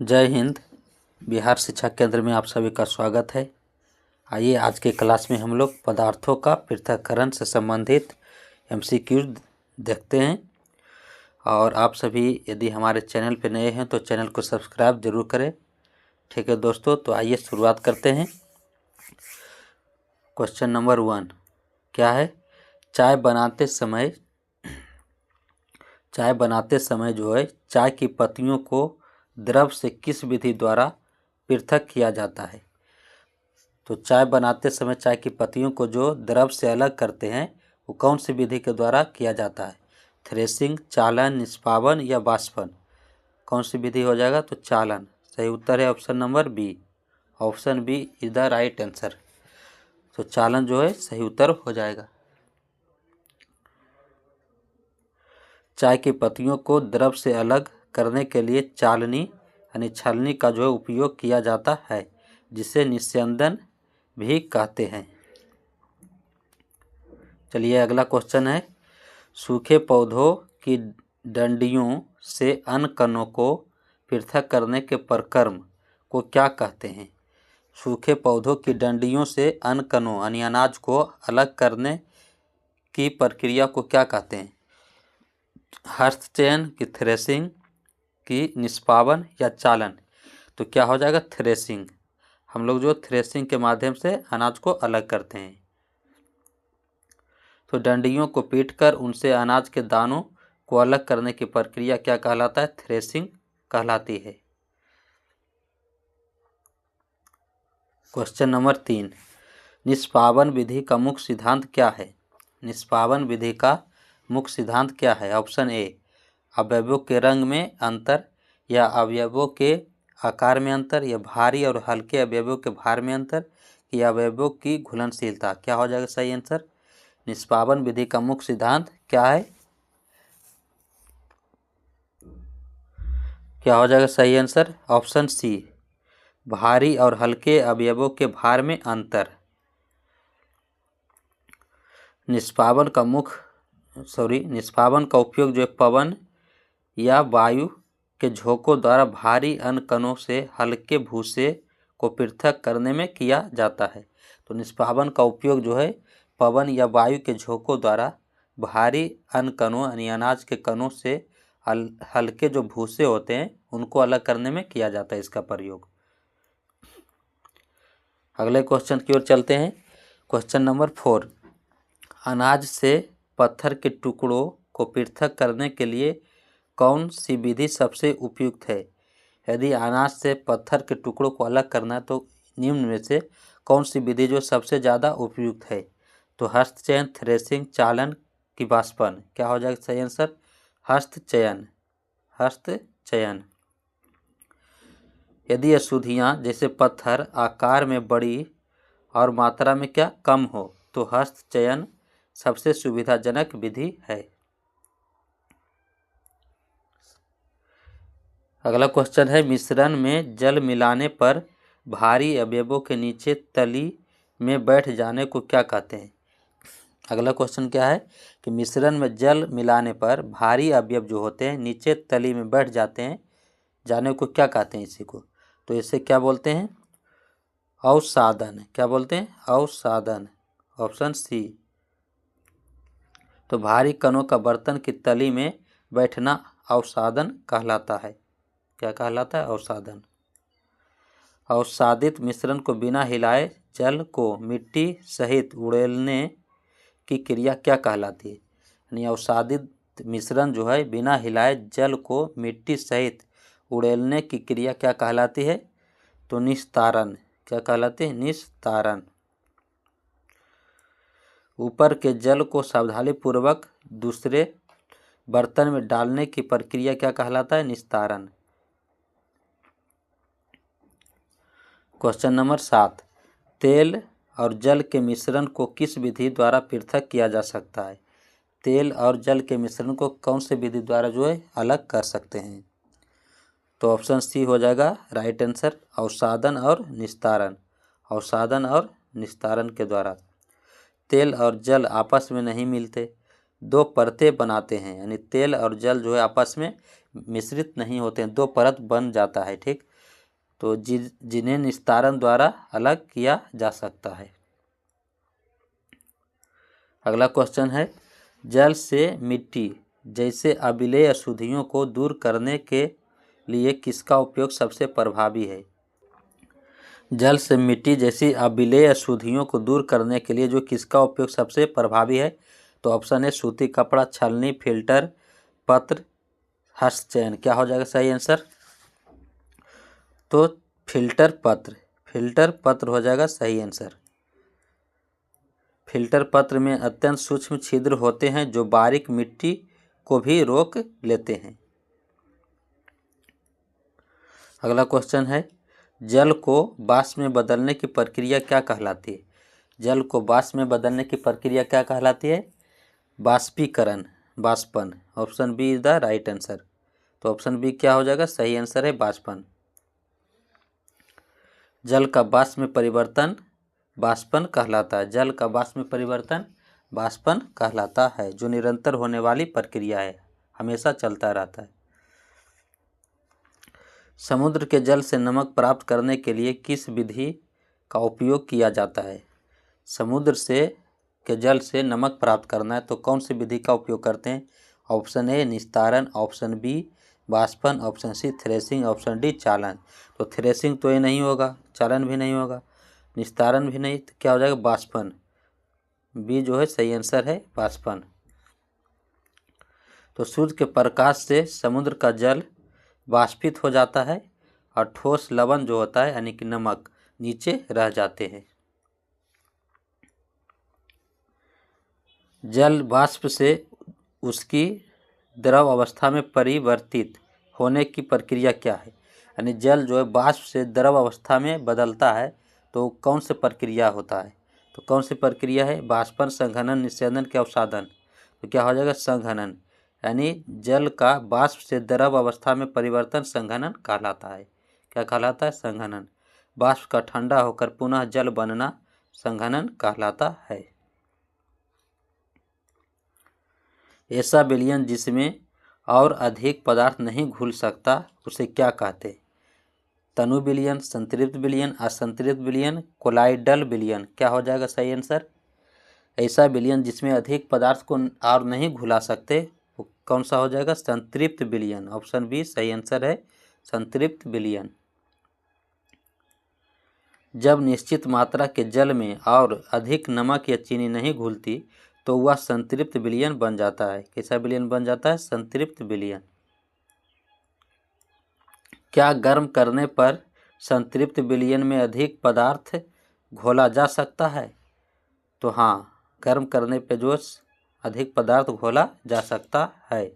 जय हिंद। बिहार शिक्षा केंद्र में आप सभी का स्वागत है। आइए आज के क्लास में हम लोग पदार्थों का पृथक्करण से संबंधित एमसीक्यू देखते हैं। और आप सभी यदि हमारे चैनल पर नए हैं तो चैनल को सब्सक्राइब जरूर करें। ठीक है दोस्तों, तो आइए शुरुआत करते हैं। क्वेश्चन नंबर 1 क्या है? चाय बनाते समय जो है चाय की पत्तियों को द्रव से किस विधि द्वारा पृथक किया जाता है? तो चाय बनाते समय चाय की पत्तियों को जो द्रव से अलग करते हैं वो कौन सी विधि के द्वारा किया जाता है? थ्रेसिंग, चालन, निष्पादन या वाष्पन? कौन सी विधि हो जाएगा? तो चालन। सही उत्तर है option number B. Option B is the right answer. तो चालन जो है सही उत्तर हो जाएगा। चाय की पत्तियों को द्रव से अलग करने के लिए चालनी यानी छलनी का जो है उपयोग किया जाता है, जिसे निस्यंदन भी कहते हैं। चलिए अगला क्वेश्चन है, सूखे पौधों की डंडियों से अन्य कणों को पृथक करने के प्रक्रम को क्या कहते हैं? सूखे पौधों की डंडियों से अन्य कणों यानी अनाज को अलग करने की प्रक्रिया को क्या कहते हैं? हस्तचयन की, थ्रेसिंग की, निष्पादन या चालन? तो क्या हो जाएगा? थ्रेसिंग। हम लोग जो थ्रेसिंग के माध्यम से अनाज को अलग करते हैं। तो डंडियों को पीटकर उनसे अनाज के दानों को अलग करने की प्रक्रिया क्या कहलाता है? थ्रेसिंग कहलाती है। क्वेश्चन नंबर 3 निष्पादन विधि का मुख्य सिद्धांत क्या है? निष्पादन विधि का मुख्य सिद्धांत क्या है? ऑप्शन ए अवयवों के रंग में अंतर, या अवयवों के आकार में अंतर, या भारी और हल्के अवयवों के भार में अंतर, या अवयवों की घुलनशीलता? क्या हो जाएगा सही आंसर? निष्पादन विधि का मुख्य सिद्धांत क्या है? क्या हो जाएगा सही आंसर? ऑप्शन सी भारी और हल्के अवयवों के भार में अंतर। निष्पादन का उपयोग जो है पवन या वायु के झोंकों द्वारा भारी अन्य कणों से हल्के भूसे को पृथक करने में किया जाता है। तो निष्पादन का उपयोग जो है पवन या वायु के झोंकों द्वारा भारी अन्य कणों यानी अनाज के कणों से हल्के जो भूसे होते हैं उनको अलग करने में किया जाता है इसका प्रयोग। अगले क्वेश्चन की ओर चलते हैं। क्वेश्चन नंबर 4 अनाज से पत्थर के टुकड़ों को पृथक करने के लिए कौन सी विधि सबसे उपयुक्त है? यदि अनाज से पत्थर के टुकड़ों को अलग करना है तो निम्न में से कौन सी विधि जो सबसे ज़्यादा उपयुक्त है? तो हस्तचयन, थ्रेसिंग, चालन की वाष्पन? क्या हो जाएगा सही आंसर? हस्तचयन। यदि अशुद्धियाँ जैसे पत्थर आकार में बड़ी और मात्रा में क्या कम हो तो हस्तचयन सबसे सुविधाजनक विधि है। अगला क्वेश्चन है, मिश्रण में जल मिलाने पर भारी अवयवों के नीचे तली में बैठ जाने को क्या कहते हैं? अगला क्वेश्चन क्या है कि मिश्रण में जल मिलाने पर भारी अवयव जो होते हैं नीचे तली में बैठ जाने को क्या कहते हैं? इसी को तो इसे क्या बोलते हैं? अवसादन। क्या बोलते हैं? अवसादन। Option C. तो भारी कणों का बर्तन की तली में बैठना अवसादन कहलाता है। क्या कहलाता है? अवसादन। अवसादित मिश्रण को बिना हिलाए जल को मिट्टी सहित उड़ेलने की क्रिया क्या कहलाती है? यानी अवसादित मिश्रण जो है बिना हिलाए जल को मिट्टी सहित उड़ेलने की क्रिया क्या कहलाती है? तो निस्तारण। क्या कहलाती है? निस्तारण। ऊपर के जल को सावधानीपूर्वक दूसरे बर्तन में डालने की प्रक्रिया क्या कहलाता है? निस्तारण। क्वेश्चन नंबर 7 तेल और जल के मिश्रण को किस विधि द्वारा पृथक किया जा सकता है? तेल और जल के मिश्रण को कौन से विधि द्वारा जो है अलग कर सकते हैं? तो ऑप्शन सी हो जाएगा राइट आंसर, अवसादन और निस्तारण। अवसादन और निस्तारण के द्वारा। तेल और जल आपस में नहीं मिलते, दो परतें बनाते हैं, यानी तेल और जल जो है आपस में मिश्रित नहीं होते हैं, दो परत बन जाता है। ठीक, तो जिन्हें निस्तारण द्वारा अलग किया जा सकता है। अगला क्वेश्चन है, जल से मिट्टी जैसे अम्लीय अशुद्धियों को दूर करने के लिए किसका उपयोग सबसे प्रभावी है? जल से मिट्टी जैसी अम्लीय अशुद्धियों को दूर करने के लिए जो किसका उपयोग सबसे प्रभावी है? तो ऑप्शन है सूती कपड़ा, छलनी, फिल्टर, पत्र, हस्तचयन। क्या हो जाएगा सही आंसर? तो फिल्टर पत्र हो जाएगा सही आंसर। फिल्टर पत्र में अत्यंत सूक्ष्म छिद्र होते हैं जो बारीक मिट्टी को भी रोक लेते हैं। अगला क्वेश्चन है, जल को वाष्प में बदलने की प्रक्रिया क्या कहलाती है? जल को वाष्प में बदलने की प्रक्रिया क्या कहलाती है? वाष्पीकरण, वाष्पन। Option B is the right answer. तो ऑप्शन बी क्या हो जाएगा? सही आंसर है वाष्पन। जल का वाष्प में परिवर्तन वाष्पन कहलाता है। जल का वाष्प में परिवर्तन वाष्पन कहलाता है, जो निरंतर होने वाली प्रक्रिया है, हमेशा चलता रहता है। समुद्र के जल से नमक प्राप्त करने के लिए किस विधि का उपयोग किया जाता है? समुद्र के जल से नमक प्राप्त करना है तो कौन सी विधि का उपयोग करते हैं? ऑप्शन ए निस्तारण, ऑप्शन बी वाष्पन, option C threshing, option D चालन। तो थ्रेसिंग तो ये नहीं होगा, चालन भी नहीं होगा, निस्तारण भी नहीं, तो क्या हो जाएगा? वाष्पन। बी जो है सही आंसर है वाष्पन। तो सूर्य के प्रकाश से समुद्र का जल वाष्पित हो जाता है और ठोस लवण जो होता है यानी कि नमक नीचे रह जाते हैं। जल वाष्प से उसकी द्रव अवस्था में परिवर्तित होने की प्रक्रिया क्या है? यानी जल जो है वाष्प से द्रव अवस्था में बदलता है तो कौन सी प्रक्रिया होता है? तो कौन सी प्रक्रिया है? वाष्पन, संघनन, निस्यंदन के अवसादन। तो क्या हो जाएगा? संघनन। यानी जल का वाष्प से द्रव अवस्था में परिवर्तन संघनन कहलाता है। क्या कहलाता है? संघनन। वाष्प का ठंडा होकर पुनः जल बनना संघनन कहलाता है। ऐसा विलयन जिसमें और अधिक पदार्थ नहीं घुल सकता उसे क्या कहते हैं? तनु विलयन, संतृप्त विलयन, असंतृप्त विलयन, कोलाइडल विलयन। क्या हो जाएगा सही आंसर? ऐसा विलयन जिसमें अधिक पदार्थ को और नहीं घुला सकते वो कौन सा हो जाएगा? संतृप्त विलयन। ऑप्शन बी सही आंसर है संतृप्त विलयन। जब निश्चित मात्रा के जल में और अधिक नमक या चीनी नहीं घुलती तो वह संतृप्त विलयन बन जाता है। कैसा विलयन बन जाता है? संतृप्त विलयन। क्या गर्म करने पर संतृप्त विलयन में अधिक पदार्थ घोला जा सकता है? तो हाँ, गर्म करने पर जो अधिक पदार्थ घोला जा सकता है।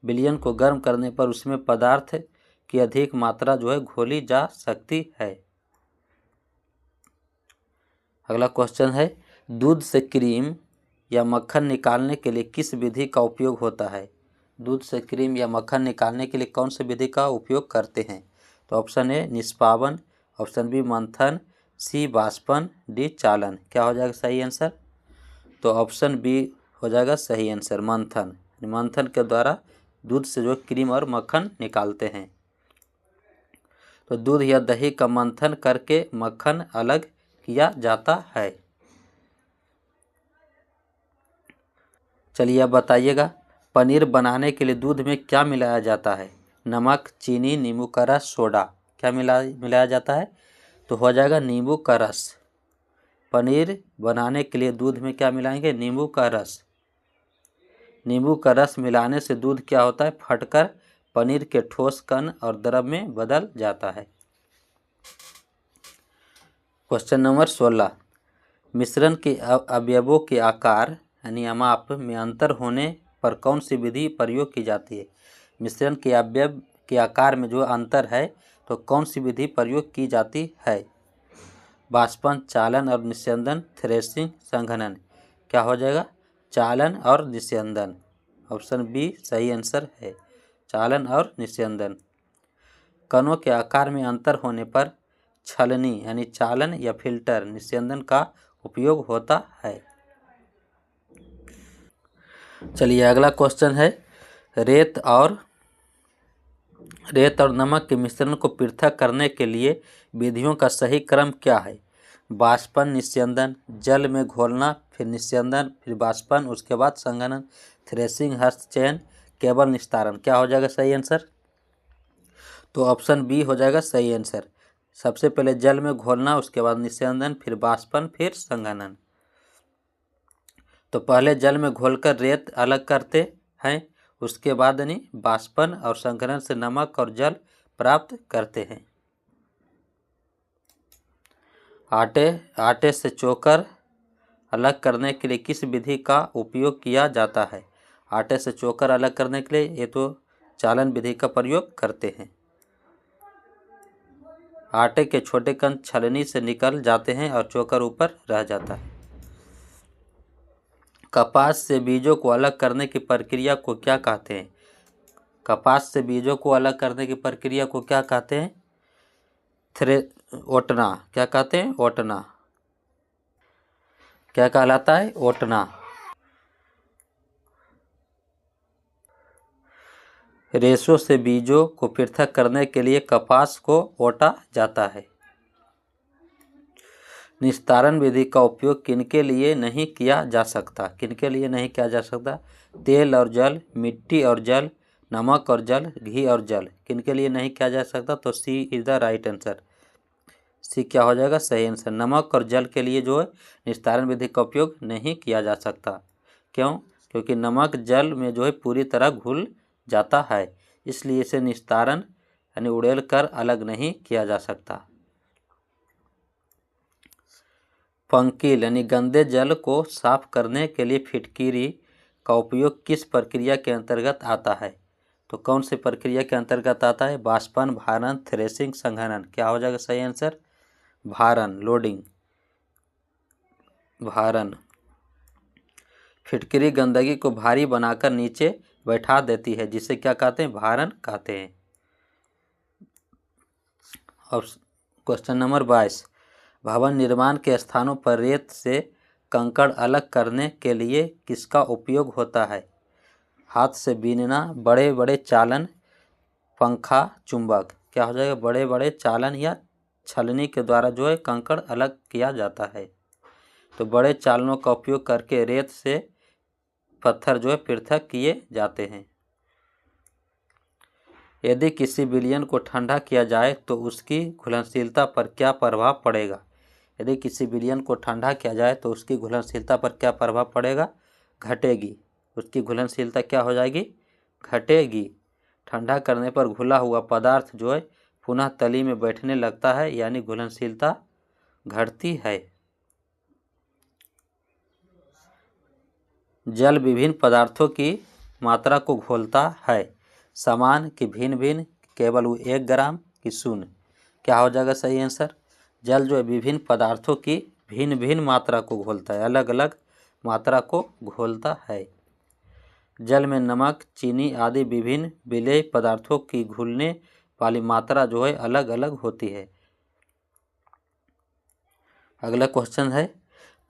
विलयन को गर्म करने पर उसमें पदार्थ की अधिक मात्रा जो है घोली जा सकती है। अगला क्वेश्चन है, दूध से क्रीम या मक्खन निकालने के लिए किस विधि का उपयोग होता है? दूध से क्रीम या मक्खन निकालने के लिए कौन सी विधि का उपयोग करते हैं? तो ऑप्शन ए निष्पावन, ऑप्शन बी मंथन, सी वाष्पन, डी चालन। क्या हो जाएगा सही आंसर? तो ऑप्शन बी हो जाएगा सही आंसर मंथन। मंथन के द्वारा दूध से जो क्रीम और मक्खन निकालते हैं। तो दूध या दही का मंथन करके मक्खन अलग किया जाता है। चलिए अब बताइएगा, पनीर बनाने के लिए दूध में क्या मिलाया जाता है? नमक, चीनी, नींबू का रस, सोडा। क्या मिलाया जाता है? तो हो जाएगा नींबू का रस। पनीर बनाने के लिए दूध में क्या मिलाएंगे? नींबू का रस। नींबू का रस मिलाने से दूध क्या होता है? फटकर पनीर के ठोस कण और द्रव में बदल जाता है। क्वेश्चन नंबर 16, मिश्रण के अवयवों के आकार यानी माप में अंतर होने पर कौन सी विधि प्रयोग की जाती है? मिश्रण के अवयव के आकार में जो अंतर है तो कौन सी विधि प्रयोग की जाती है? वाष्पन, चालन और निस्यंदन, थ्रेसिंग, संघनन। क्या हो जाएगा? चालन और निस्यंदन। ऑप्शन बी सही आंसर है, चालन और निस्यंदन। कणों के आकार में अंतर होने पर छलनी यानी चालन या फिल्टर निस्यंदन का उपयोग होता है। चलिए अगला क्वेश्चन है, रेत और रेत और नमक के मिश्रण को पृथक करने के लिए विधियों का सही क्रम क्या है? बाष्पन, निस्यंदन, जल में घोलना, फिर निस्यंदन, फिर बाष्पन, उसके बाद संघनन, थ्रेसिंग, हस्तचयन, केवल निस्तारण। क्या हो जाएगा सही आंसर? तो ऑप्शन बी हो जाएगा सही आंसर। सबसे पहले जल में घोलना, उसके बाद निस्यंदन, फिर बाष्पन, फिर संघनन। तो पहले जल में घोलकर रेत अलग करते हैं, उसके बाद यानी बाष्पन और संघनन से नमक और जल प्राप्त करते हैं। आटे से चोकर अलग करने के लिए किस विधि का उपयोग किया जाता है? आटे से चोकर अलग करने के लिए ये तो चालन विधि का प्रयोग करते हैं। आटे के छोटे कण छलनी से निकल जाते हैं और चोकर ऊपर रह जाता है। कपास से बीजों को अलग करने की प्रक्रिया को क्या कहते हैं? कपास से बीजों को अलग करने की प्रक्रिया को क्या कहते हैं? ओटना। क्या कहते हैं? ओटना। क्या कहलाता है? ओटना। रेशों से बीजों को पृथक करने के लिए कपास को ओटा जाता है। निस्तारण विधि का उपयोग किनके लिए नहीं किया जा सकता? किनके लिए नहीं किया जा सकता? तेल और जल, मिट्टी और जल, नमक और जल, घी और जल। किनके लिए नहीं किया जा सकता? तो सी इज द राइट आंसर। सी क्या हो जाएगा? सही आंसर। नमक और जल के लिए जो है निस्तारण विधि का उपयोग नहीं किया जा सकता। क्यों? क्योंकि नमक जल में जो है पूरी तरह घुल जाता है, इसलिए इसे निस्तारण यानी उड़ेल कर अलग नहीं किया जा सकता। पंकील यानी गंदे जल को साफ करने के लिए फिटकिरी का उपयोग किस प्रक्रिया के अंतर्गत आता है? तो कौन सी प्रक्रिया के अंतर्गत आता है? बाष्पन, भारण, थ्रेसिंग, संघनन। क्या हो जाएगा सही आंसर? भारण, लोडिंग। भारण। फिटकिरी गंदगी को भारी बनाकर नीचे बैठा देती है, जिसे क्या कहते हैं? भारण कहते हैं। और क्वेश्चन नंबर 22, भवन निर्माण के स्थानों पर रेत से कंकड़ अलग करने के लिए किसका उपयोग होता है? हाथ से बीनना, बड़े बड़े चालन, पंखा, चुंबक। क्या हो जाएगा? बड़े बड़े चालन या छलनी के द्वारा जो है कंकड़ अलग किया जाता है। तो बड़े चालनों का उपयोग करके रेत से पत्थर जो है पृथक किए जाते हैं। यदि किसी विलयन को ठंडा किया जाए तो उसकी घुलनशीलता पर क्या प्रभाव पड़ेगा? यदि किसी विलयन को ठंडा किया जाए तो उसकी घुलनशीलता पर क्या प्रभाव पड़ेगा? घटेगी। उसकी घुलनशीलता क्या हो जाएगी? घटेगी। ठंडा करने पर घुला हुआ पदार्थ जो है पुनः तली में बैठने लगता है, यानी घुलनशीलता घटती है। जल विभिन्न पदार्थों की मात्रा को घोलता है, समान कि भिन्न भिन्न, केवल 1 ग्राम कि 0? क्या हो जाएगा सही आंसर? जल जो है विभिन्न पदार्थों की भिन्न भिन्न मात्रा को घोलता है, अलग अलग मात्रा को घोलता है। जल में नमक, चीनी आदि विभिन्न विलेय पदार्थों की घुलने वाली मात्रा जो है अलग अलग होती है। अगला क्वेश्चन है,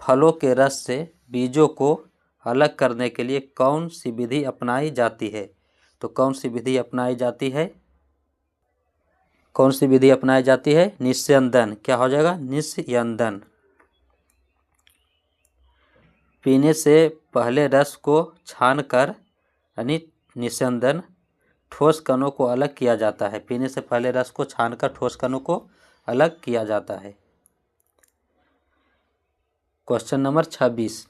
फलों के रस से बीजों को अलग करने के लिए कौन सी विधि अपनाई जाती है? तो कौन सी विधि अपनाई जाती है? कौन सी विधि अपनाई जाती है? निस्यंदन। क्या हो जाएगा? निस्यंदन। पीने से पहले रस को छानकर यानी निस्यंदन ठोस कणों को अलग किया जाता है। पीने से पहले रस को छानकर ठोस कणों को अलग किया जाता है। क्वेश्चन नंबर 26,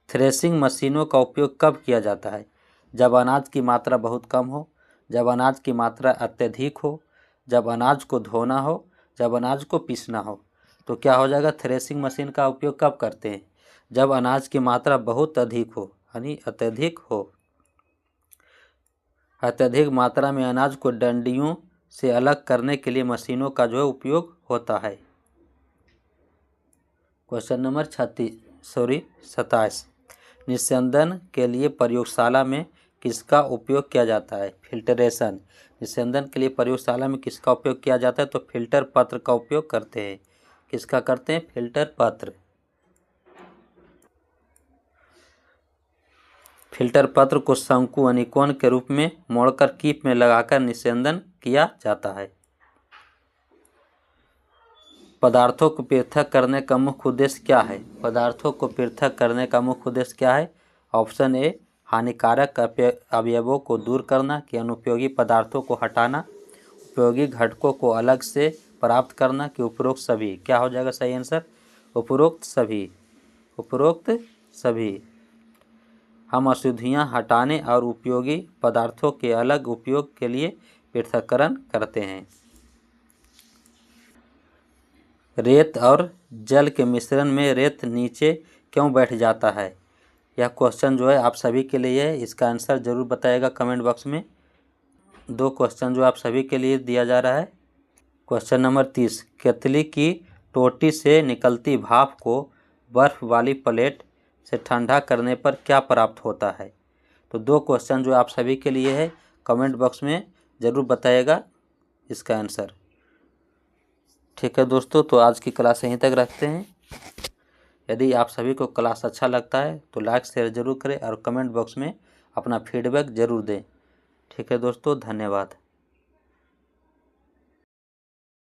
थ्रेसिंग मशीनों का उपयोग कब किया जाता है? जब अनाज की मात्रा बहुत कम हो, जब अनाज की मात्रा अत्यधिक हो, जब अनाज को धोना हो, जब अनाज को पीसना हो। तो क्या हो जाएगा? थ्रेसिंग मशीन का उपयोग कब करते हैं? जब अनाज की मात्रा बहुत अधिक हो यानी अत्यधिक हो। अत्यधिक मात्रा में अनाज को डंडियों से अलग करने के लिए मशीनों का जो है उपयोग होता है। क्वेश्चन नंबर 27, निस्यंदन के लिए प्रयोगशाला में किसका उपयोग किया जाता है? फिल्टरेशन। निस्यंदन के लिए प्रयोगशाला में किसका उपयोग किया जाता है? तो फिल्टर पत्र का उपयोग करते हैं। किसका करते हैं? फिल्टर पत्र। फिल्टर पत्र को शंकु अनिकोण के रूप में मोड़कर कीप में लगाकर निस्यंदन किया जाता है। पदार्थों को पृथक करने का मुख्य उद्देश्य क्या है? पदार्थों को पृथक करने का मुख्य उद्देश्य क्या है? ऑप्शन ए हानिकारक अवयवों को दूर करना, कि अनुपयोगी पदार्थों को हटाना, उपयोगी घटकों को अलग से प्राप्त करना, कि उपरोक्त सभी। क्या हो जाएगा सही आंसर? उपरोक्त सभी। उपरोक्त सभी। हम अशुद्धियां हटाने और उपयोगी पदार्थों के अलग उपयोग के लिए पृथक्करण करते हैं। रेत और जल के मिश्रण में रेत नीचे क्यों बैठ जाता है? यह क्वेश्चन जो है आप सभी के लिए है, इसका आंसर जरूर बताइएगा कमेंट बॉक्स में। 2 क्वेश्चन जो आप सभी के लिए दिया जा रहा है। क्वेश्चन नंबर 30, केतली की टोटी से निकलती भाप को बर्फ वाली प्लेट से ठंडा करने पर क्या प्राप्त होता है? तो 2 क्वेश्चन जो आप सभी के लिए है, कमेंट बॉक्स में ज़रूर बताइएगा इसका आंसर। ठीक है दोस्तों, तो आज की क्लास यहीं तक रखते हैं। यदि आप सभी को क्लास अच्छा लगता है तो लाइक शेयर ज़रूर करें और कमेंट बॉक्स में अपना फीडबैक ज़रूर दें। ठीक है दोस्तों, धन्यवाद।